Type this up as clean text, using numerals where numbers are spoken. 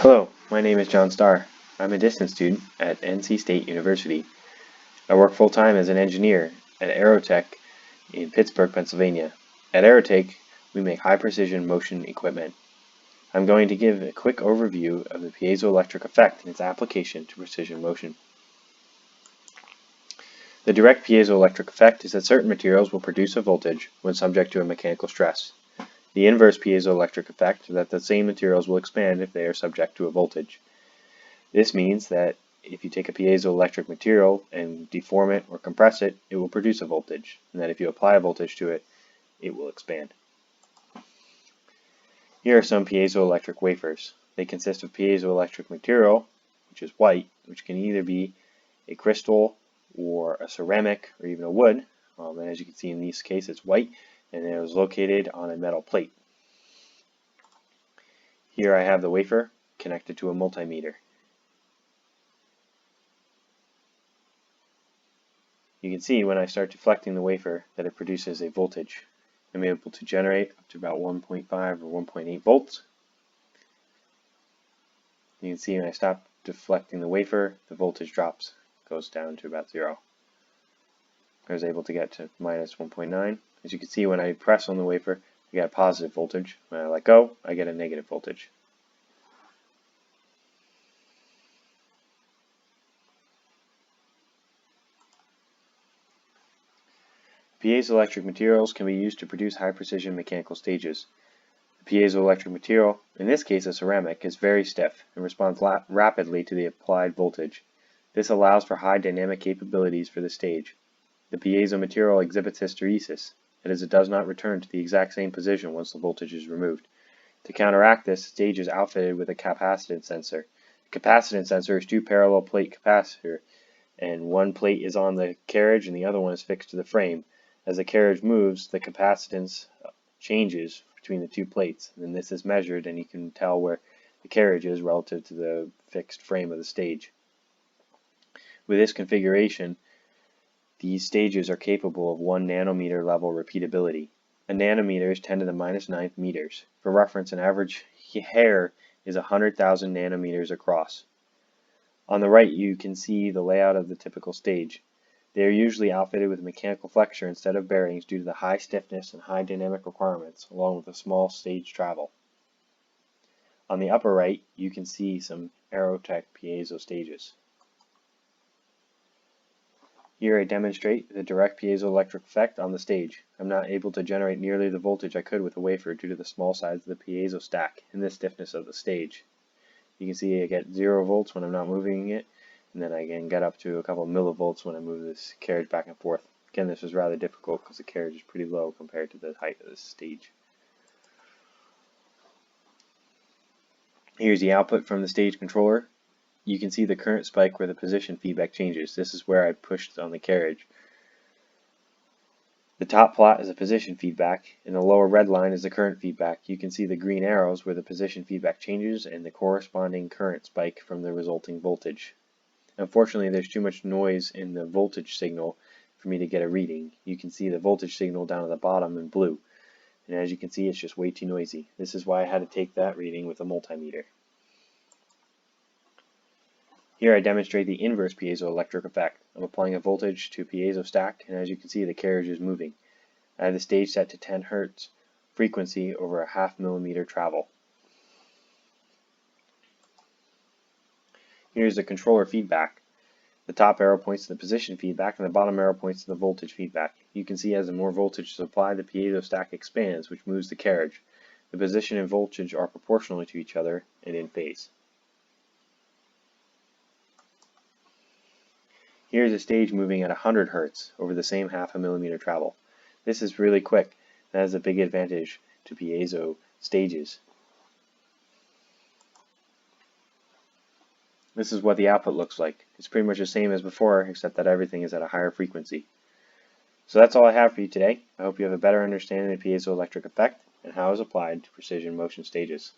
Hello, my name is John Starr. I'm a distance student at NC State University. I work full-time as an engineer at Aerotech in Pittsburgh, Pennsylvania. At Aerotech, we make high-precision motion equipment. I'm going to give a quick overview of the piezoelectric effect and its application to precision motion. The direct piezoelectric effect is that certain materials will produce a voltage when subject to a mechanical stress. The inverse piezoelectric effect is that the same materials will expand if they are subject to a voltage. This means that if you take a piezoelectric material and deform it or compress it, it will produce a voltage, and that if you apply a voltage to it, it will expand. Here are some piezoelectric wafers. They consist of piezoelectric material, which is white, which can either be a crystal or a ceramic or even a wood. And as you can see in this case, it's white, and it was located on a metal plate. Here I have the wafer connected to a multimeter. You can see when I start deflecting the wafer that it produces a voltage. I'm able to generate up to about 1.5 or 1.8 volts. You can see when I stop deflecting the wafer, the voltage drops, goes down to about 0. I was able to get to minus 1.9. As you can see, when I press on the wafer, I get a positive voltage. When I let go, I get a negative voltage. Piezoelectric materials can be used to produce high-precision mechanical stages. The piezoelectric material, in this case a ceramic, is very stiff and responds rapidly to the applied voltage. This allows for high dynamic capabilities for the stage. The piezo material exhibits hysteresis, that is, it does not return to the exact same position once the voltage is removed. To counteract this, the stage is outfitted with a capacitance sensor. The capacitance sensor is two parallel plate capacitors, and one plate is on the carriage and the other one is fixed to the frame. As the carriage moves, the capacitance changes between the two plates, and this is measured, and you can tell where the carriage is relative to the fixed frame of the stage. With this configuration, these stages are capable of 1 nanometer level repeatability. A nanometer is 10 to the minus 9th meters. For reference, an average hair is 100,000 nanometers across. On the right, you can see the layout of the typical stage. They are usually outfitted with a mechanical flexure instead of bearings due to the high stiffness and high dynamic requirements, along with a small stage travel. On the upper right, you can see some Aerotech piezo stages. Here I demonstrate the direct piezoelectric effect on the stage. I'm not able to generate nearly the voltage I could with a wafer due to the small size of the piezo stack and the stiffness of the stage. You can see I get 0 volts when I'm not moving it, and then I can get up to a couple of millivolts when I move this carriage back and forth. Again, this was rather difficult because the carriage is pretty low compared to the height of the stage. Here's the output from the stage controller. You can see the current spike where the position feedback changes. This is where I pushed on the carriage. The top plot is a position feedback, and the lower red line is the current feedback. You can see the green arrows where the position feedback changes and the corresponding current spike from the resulting voltage. Unfortunately, there's too much noise in the voltage signal for me to get a reading. You can see the voltage signal down at the bottom in blue, and as you can see, it's just way too noisy. This is why I had to take that reading with a multimeter. Here I demonstrate the inverse piezoelectric effect. I'm applying a voltage to a piezo stack, and as you can see, the carriage is moving. I have the stage set to 10 Hz frequency over a ½ millimeter travel. Here's the controller feedback. The top arrow points to the position feedback, and the bottom arrow points to the voltage feedback. You can see as the more voltage is applied, the piezo stack expands, which moves the carriage. The position and voltage are proportional to each other and in phase. Here's a stage moving at 100 Hz over the same ½ millimeter travel. This is really quick. That is a big advantage to piezo stages. This is what the output looks like. It's pretty much the same as before, except that everything is at a higher frequency. So that's all I have for you today. I hope you have a better understanding of the piezoelectric effect and how it is applied to precision motion stages.